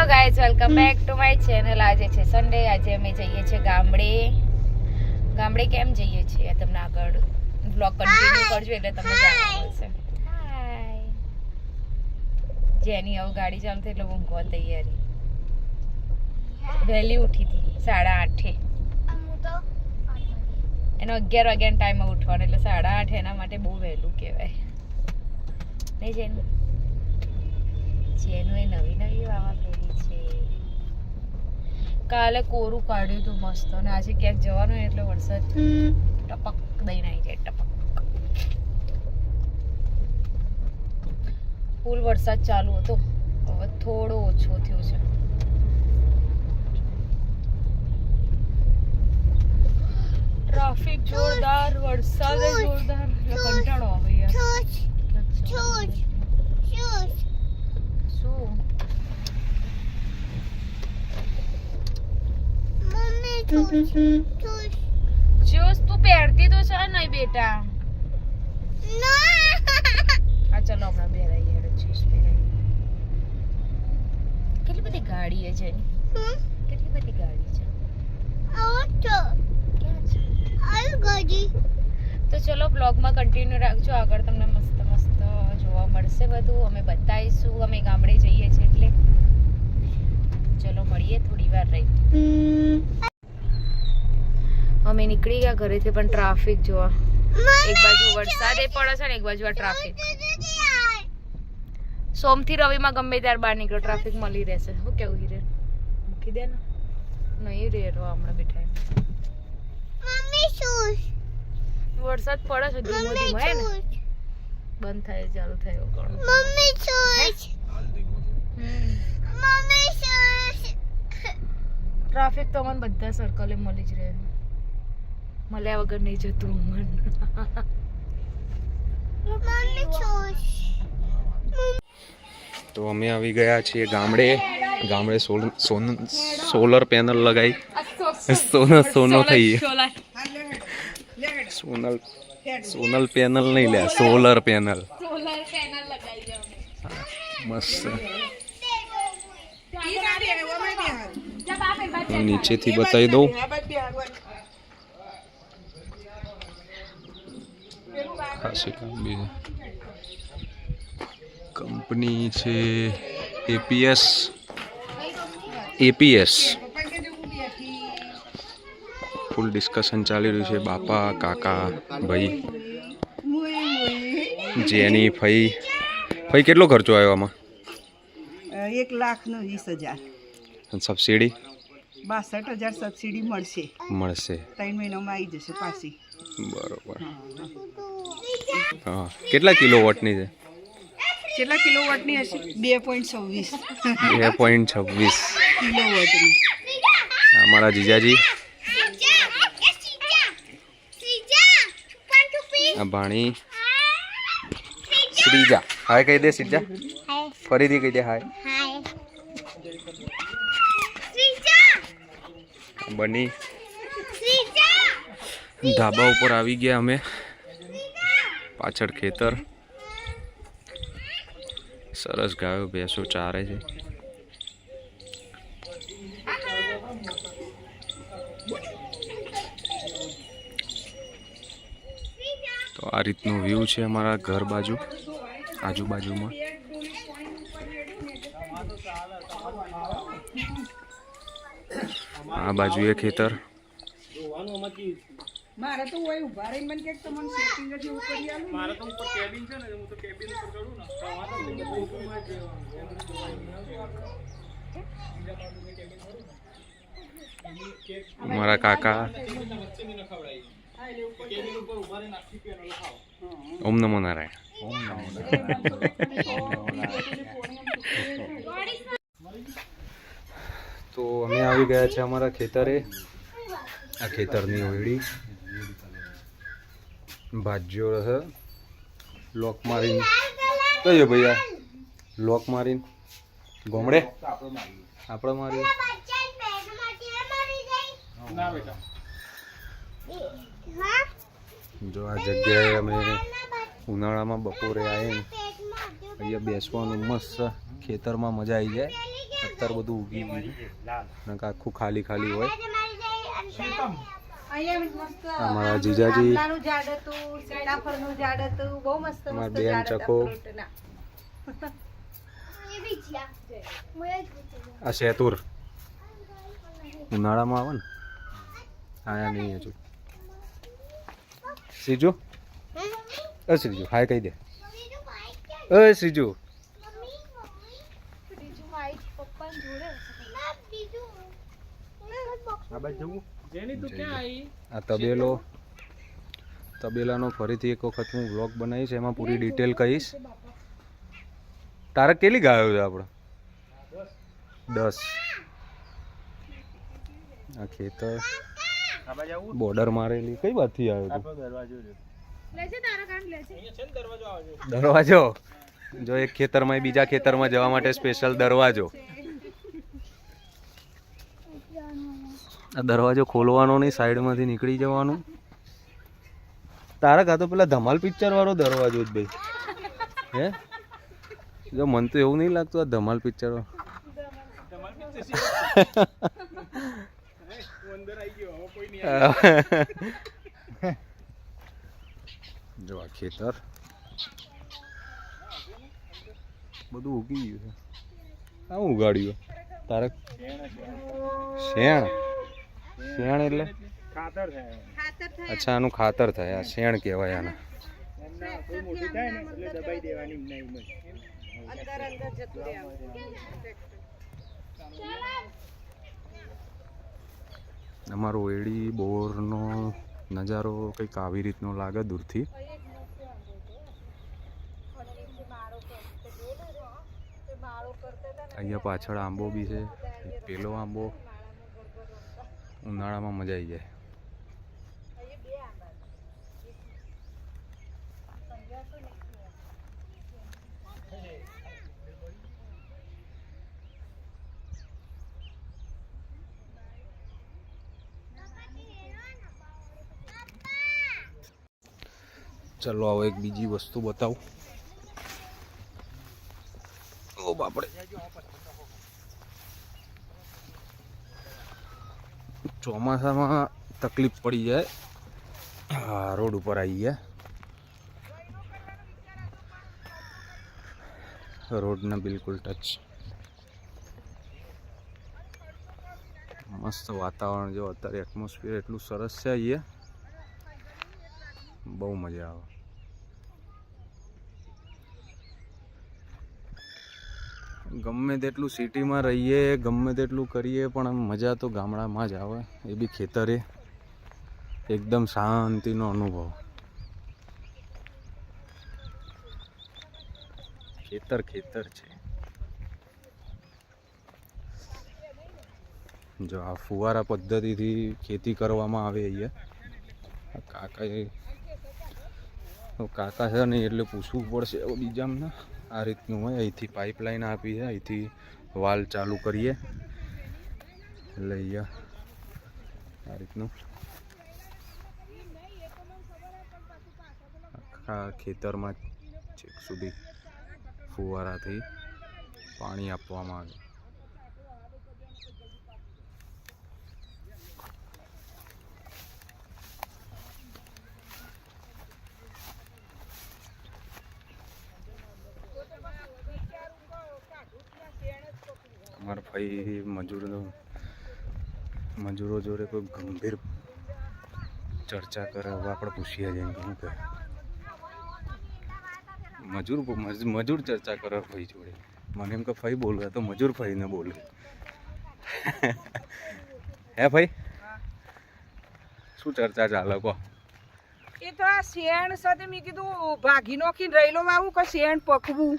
Hello guys, welcome back to my channel. આજે છે Sunday. આજે અમે જઈએ છીએ ગામડે કેમ જઈએ છીએ તમને આગળ બ્લોગ કન્ટિન્યુ કરજો એટલે તમને જાણવા મળશે. હાય જેની હવે ગાડી ચાલતી એટલે ઊંઘવા તૈયારી. વહેલી ઉઠી હતી 8:30. એનો 11 વાગ્યાનો ટાઈમ ઉઠવાનો એટલે 8:30 એના માટે બહુ વહેલું કહેવાય નહીં. જેનું એ નવી વાવા ફેરી છે. કાલે કોરું કાઢ્યું હતું મસ્ત, અને આજે ક્યાંક જવાનું એટલે વરસાદ ટપક દઈને આવી જાય. ટપક ફૂલ વરસાદ ચાલુ હતો, હવે થોડો ઓછો થયો છે. ટ્રાફિક જોરદાર, વરસાદ જોરદાર, કંટાળો આવે યાર. જ્યુસ તું પહેરતી તો છે નહીં બેટા? હા ચલો હમણાં પહેરાઈએ જ્યુસ પહેરાઈએ. કેટલી બધી ગાડી છે એની, કેટલી બધી ગાડી છે. તો ચલો બ્લોગમાં કન્ટિન્યુ રાખજો, આગળ તમને મસ્ત મસ્ત જોવા મળશે બધું. અમે બતાવીશું, અમે ગામડે જઈએ છીએ એટલે. ચલો મળીએ થોડી વાર રહી. અમે નીકળી ગયા ઘરેથી, પણ ટ્રાફિક જોવા. એક બાજુ વરસાદ પડે છે ને એક બાજુ આ ટ્રાફિક. સોમથી રવિમાં ગમે ત્યારે બહાર નીકળો ટ્રાફિક મળી રહેશે. શું કેવું હિરે? મૂકી દે ને. નહીં રેરો હમણાં બેઠા. વરસાદ પડે છે ધીમો ધીમો હે ને, બંધ થાય ચાલુ થાય ઘણું. ટ્રાફિક તો મને બધા સર્કલે મળી જ રહે, મળ્યા વગર નહીં જતું મન. તો અમે આવી ગયા છીએ ગામડે. સોલર પેનલ લગાવી, સોનો થઈ સોનલ પેનલ નહીં લે, સોલર પેનલ મસ્ત. નીચેથી બતાવી દઉં. ખાસી લાંબી કંપની છે. એપીએસ ફૂલ ડિસ્કશન ચાલી રહ્યું છે. બાપા, કાકા, ભાઈ, જેની ફઈ. કેટલો ખર્ચો આવ્યો આમાં? 1,20,000. સબસિડી 62,000 સબસિડી મળશે. 3 મહિનામાં આવી જશે પાછી. બરોબર. હા, કેટલા કિલોવોટની છે? કેટલા કિલોવોટની હશે? 2.26 કિલોવોટની. અમારા જીજાજી, આ ભાણી શ્રીજા. હાય કહી દે શ્રીજા. ફરીથી કહી દે હાય. બની ધાબા ઉપર આવી ગયા અમે. પાછળ ખેતર, સરસ ગાયો ભેંસો ચારે છે. તો આ રીતનું વ્યૂ છે અમારા ઘર બાજુ, આજુબાજુમાં. આ બાજુ એ ખેતર. મારે તો હોય ઉભા રહીને મને કે તમને સેટિંગ જ એવું કરી આલું. મારે તો ઉપર કેબિન છે ને, હું તો કેબિન ઉપર ચડું ને. મારા કાકા. ઓમ નમો નારાયણ. તો અમે આવી ગયા છે અમારા ખેતરે. આ ખેતરની ઓયડી ભાજ્યો છે. લોક મારીને કયો ભૈયા? લોક મારીને ગોમડે આપણે મારી. જો આ જગ્યાએ અમે ઉનાળામાં બપોરે આવીને અહીંયા બેસવાનું મસ્ત, ખેતરમાં મજા આવી જાય. અત્યારે બધું ઉગી ગયું છે. નકર આખું ખાલી ખાલી હોય. અમારા જીજાજી, આંબલાનું ઝાડ હતું, સીતાફળનું ઝાડ હતું, બહુ મસ્ત અમારા મસ્ત બેન ઝાડ હતા ચકો. ફ્રૂટના. આ શેતુર ઉનાળામાં આવે ને, આયા નહીં હજુ. શ્રીજુ, શ્રીજુ હાય કહી દે. શ્રીજુ, આ તબેલાનો ફરીથી એક વખત હું વ્લોગ બનાવીશ, એમાં પૂરી ડિટેલ કહીશ. તારે કેટલી ગાયો છે આપણે? 10. આ ખેતર બોર્ડર મારેલી કઈ બાજુથી આવ્યો તું? દરવાજો જો, એક ખેતરમાં બીજા ખેતરમાં જવા માટે સ્પેશિયલ દરવાજો. આ દરવાજો ખોલવાનો નહીં, સાઈડમાંથી નીકળી જવાનું. તારા કાં તો પેલા ધમાલ પિક્ચર વાળો દરવાજો જ ભાઈ. હે જો, મને તો એવું નહીં લાગતું આ ધમાલ પિક્ચર. જો આ ખેતર બધું ઉગી ગયું છે. આવું ઉગાડ્યું તારે? શેણ. શેણ એટલે અચ્છા, આનું ખાતર થાય. આ શેણ કહેવાય આને. અમારો એડી બોરનો નજારો કંઈક આવી રીતનો લાગે દૂરથી. અહીંયા પાછળ આંબો બી છે. પેલો આંબો ઉનાળામાં મજા આવી જાય. ચલો હવે એક બીજી વસ્તુ બતાવું. ઓ બાપડે, ચોમાસામાં તકલીફ પડી જાય. હા, રોડ ઉપર આવી ગયા. રોડને બિલકુલ ટચ. મસ્ત વાતાવરણ. જો અત્યારે એટમોસ્ફિયર એટલું સરસ છે અહીંયા, બહુ મજા આવે. ગમે તેટલું સિટીમાં રહીએ, ગમે તેટલું કરીએ, પણ આમ મજા તો ગામડામાં જ આવે. એ બી ખેતરે એકદમ શાંતિનો અનુભવ. ખેતર ખેતર છે. જો આ ફુવારા પદ્ધતિથી ખેતી કરવામાં આવે અહીંયા. કાકા છે નહીં એટલે પૂછવું પડશે હવે બીજામને. આ રીતનું હોય. અહીંથી પાઇપલાઇન આપી છે, અહીંથી વાલ ચાલુ કરીએ એટલે અહીંયા આ રીતનું આખા ખેતરમાં છેક સુધી ફુવારાથી પાણી આપવામાં આવે. અમારા ભાઈ મજૂરો જોડે કોઈ ગંભીર ચર્ચા કરે. હવે આપણે પૂછીએ જઈને શું કહે. મજૂર ચર્ચા કરે ભાઈ જોડે. મને એમ કે ભાઈ બોલવે તો મજૂર ભાઈને બોલે. હે ભાઈ, શું ચર્ચા ચાલે કહો? એ તો આ શેણ સાથે મેં કીધું ભાગી નોખીને રહેલો વાવું કે શેણ પકવું.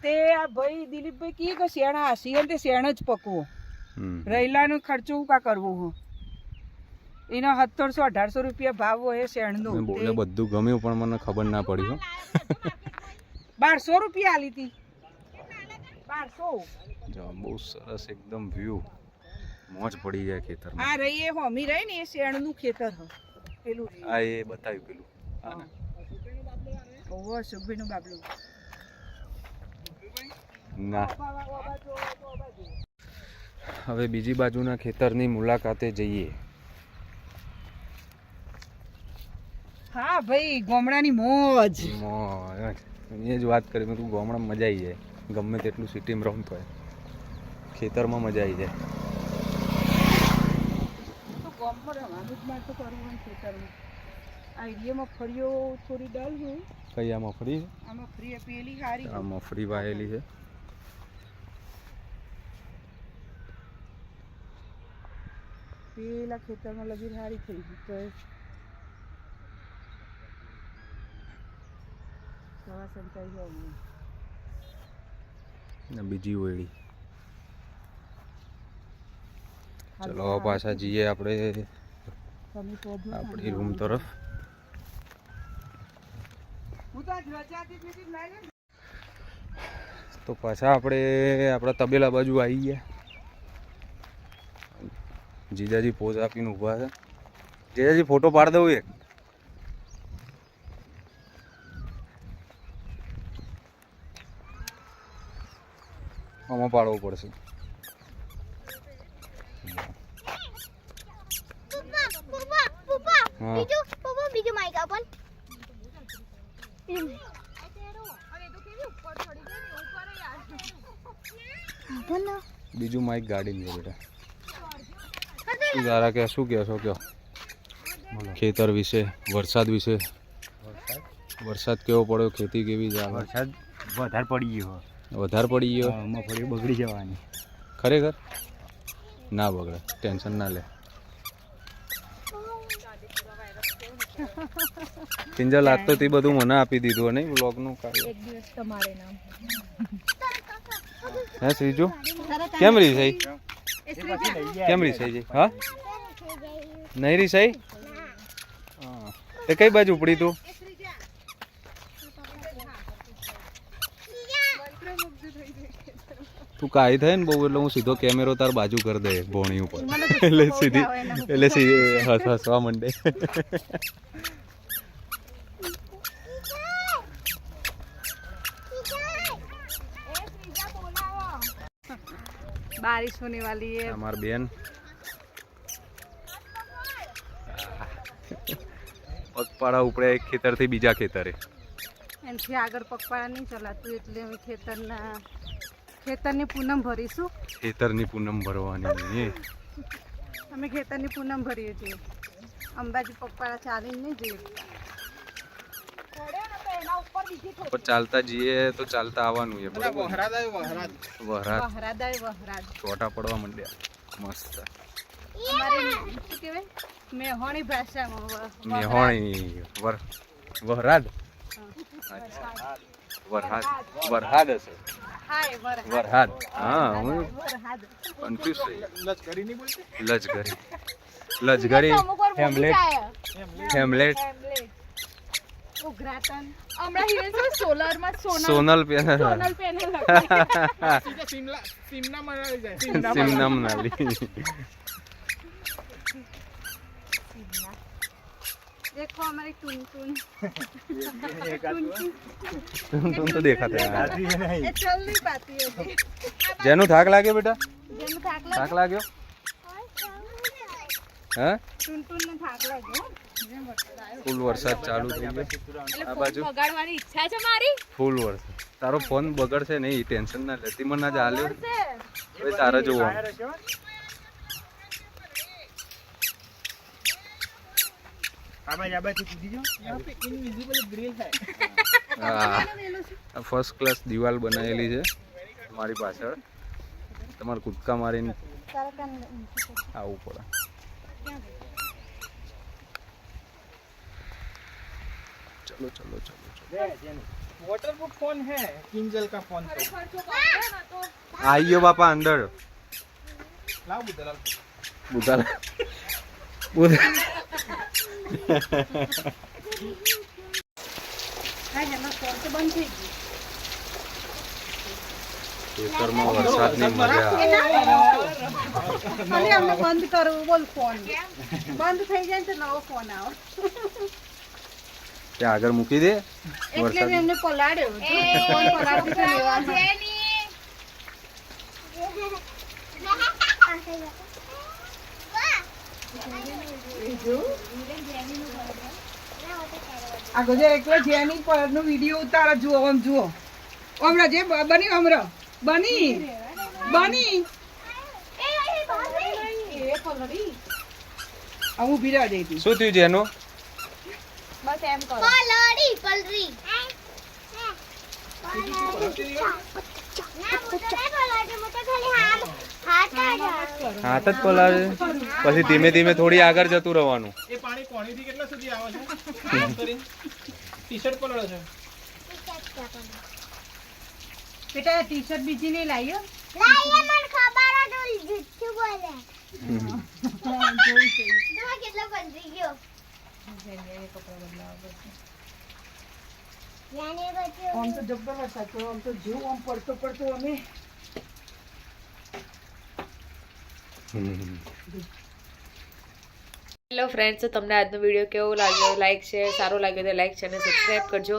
તે આ ભાઈ દિલીપભાઈ કી કે શેણ હાસી તે શેણ જ પકવો. રહેલાનો ખર્ચો કા કરવો હો. એનો 1700-1800 રૂપિયા ભાવ હોય શેણનો. બોલે બધું ગમ્યું પણ મને ખબર ના પડી. હો 1200 રૂપિયા આલી હતી. 1200. જો બહુ સરસ એકદમ વ્યૂ. મોજ પડી જાય ખેતરમાં. આ રહી એ હોમી રહી ને એ શેણનું ખેતર હ. પેલું આ એ બતાવ્યું પેલું. હા ને, ઓહો સુખભાઈનું બાબલું. ના હવે બીજી બાજુના ખેતરની મુલાકાતે જઈએ. હા ભાઈ ગામડાની મોજ. એ જ વાત કરી મેં તું ગામડામાં મજા આવી જાય. ગમે તેટલું સિટીમાં રમતો હોય ખેતરમાં મજા આવી જાય. તો ગામમાં રહેવાનું જ માટે કરવું હોય ખેતરમાં. આ એરિયામાં ફળીઓ થોડી ડાલવું. કઈ આ મફળી આમાં ફ્રી પેલી હારી. આ મફળી વાયેલી છે. પેલા ખેતરમાં લગી હારી થઈ ગઈ તો સવા સંતાઈ જવું. ને બીજી ઓયડી. ચલો હવે પાછા જઈએ આપણે આપણી રૂમ તરફ. તો પાછા આપણે આપણા તબેલા બાજુ આવી ગયા. જીજાજી પોઝ આપીને ઊભા છે. જીજાજી ફોટો પાડી દઉં એક. આમાં પાડવો પડશે. બીજું માઇક ગાડી લે બેટા. તું તારા કે શું કહેશો કયો ખેતર વિશે, વરસાદ વિશે? વરસાદ કેવો પડ્યો, ખેતી કેવી ચાલે? વરસાદ વધારે પડી ગયો. વધારે પડી ગયો? મગફળી બગડી જવાની. ખરેખર ના બગડે, ટેન્શન ના લે. પિંજર લાગતો તે બધું મને આપી દીધું નહીં બ્લોગનું. એક દિવસ તમારે નામ હે શ્રીજુ કેમ રીસાઈ? કેમ રીસાઈ જઈ? હા નહીં રીસાઈ? એ કઈ બાજુ ઉપડી તું? તું કાઈ થાય ને બહુ એટલે હું સીધો કેમેરો તાર બાજુ કરી દે ભોણી ઉપર એટલે સીધી હસવા માંડે. बारिश होने वाली है. हमार बेन પગપાળા ઉપડે એક ખેતર થી બીજા ખેતરે. એનાથી આગળ પગપાળા નહીં ચલાતું એટલે અમે ખેતરની પૂનમ ભરીશું. ખેતરની પૂનમ ભરવાની. અમે ખેતરની પૂનમ ભરીએ છીએ. અંબાજી પગપાળા ચાલીને નહીં જઈએ. પર ચાલતા જઈએ તો ચાલતા આવવાનું છે. વહરાદ છોટા પડવા માંડ્યા મસ્ત. મેહોણી ભાષામાં મેહોણી વહરાદ. વરહાદ હશે. વરહાદ. હા હું કન્ફ્યુઝ થઈ. લજગરી હેમલેટ ઉઘરાતન હમણાં હિરેન તો સોલરમાં સોનલ પેનલ સિમના મનાલી. देखो हमारी टुनटुन टुन तो देखा था ये चल नहीं पाती है. જેનું થાક લાગ્યો બેટા? જેનું થાક થાક લાગ્યો? હે ટુનટુન ને થાક લાગ્યો. ફૂલ વરસાદ ચાલુ થઈ ગયો આ બાજુ. બગાડવાની ઈચ્છા છે મારી. ફૂલ વરસાદ. તારો ફોન બગડશે નહીં, ટેન્શન ના લેતી. મને ના ચાલ્યો હવે તારે જોવાનું. ફર્સ્ટ ક્લાસ દિવાલ બનાવેલી છે મારી પાછળ. તમારે કૂદકા મારીને આવવું પડે. चलो चलो चलो चलो. वाटरप्रूफ फोन है किंजल का फोन. आइए बापा अंदर. लाओ बुदलाल. बुदलाल ખેતરમાં વરસાદની મજા. અમને બંધ કરવું બોલ ફોન. બંધ થઈ જાય તો નવો ફોન આવે. ત્યાં આગળ મૂકી દે. એટલે એમને પલાડ્યો. ફોન પલાડ્યો તો લેવાનો. આ ગજે એકલો જેની પરનો વિડિયો ઉતારો જુઓ આમ જુઓ ઓમરા જે બની ઓમરા બની બની હું ભીરા દેતી શું થયું જેનું બસ એમ કરો હાથ જ પલાળે પછી ધીમે ધીમે થોડી આગળ જતું રહેવાનું એ પાણી કોણીથી કેટલા સુધી આવે છે ટી-શર્ટ પલળે છે બેટા ટી-શર્ટ બીજી નહીં લાવ્યો આમ તો જબ્બર વરસાદ પડ્યો આમ તો જેવું આમ પડતો પડતો અમે હેલો ફ્રેન્ડ્સ, તમને આજનો વિડીયો કેવો લાગ્યો? લાઈક શેર સારો લાગ્યો તો લાઈક છે અને સબસ્ક્રાઈબ કરજો.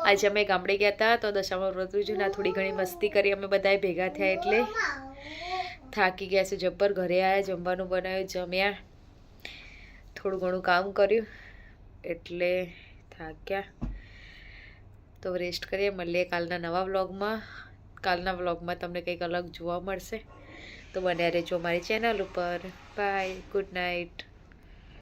આજે અમે ગામડે ગયા હતા તો દશામાં વ્રત ઉજવ્યું. થોડી ઘણી મસ્તી કરી અમે બધાએ ભેગા થયા એટલે થાકી ગયા છે જબ્બર. ઘરે આવ્યા, જમવાનું બનાવ્યું, જમ્યા, થોડું ઘણું કામ કર્યું એટલે થાક્યા. તો રેસ્ટ કરીએ. મળીએ કાલના નવા વ્લોગમાં. કાલના વ્લોગમાં તમને કંઈક અલગ જોવા મળશે તો બન્યા રહેજો મારી ચેનલ ઉપર. Bye, good night.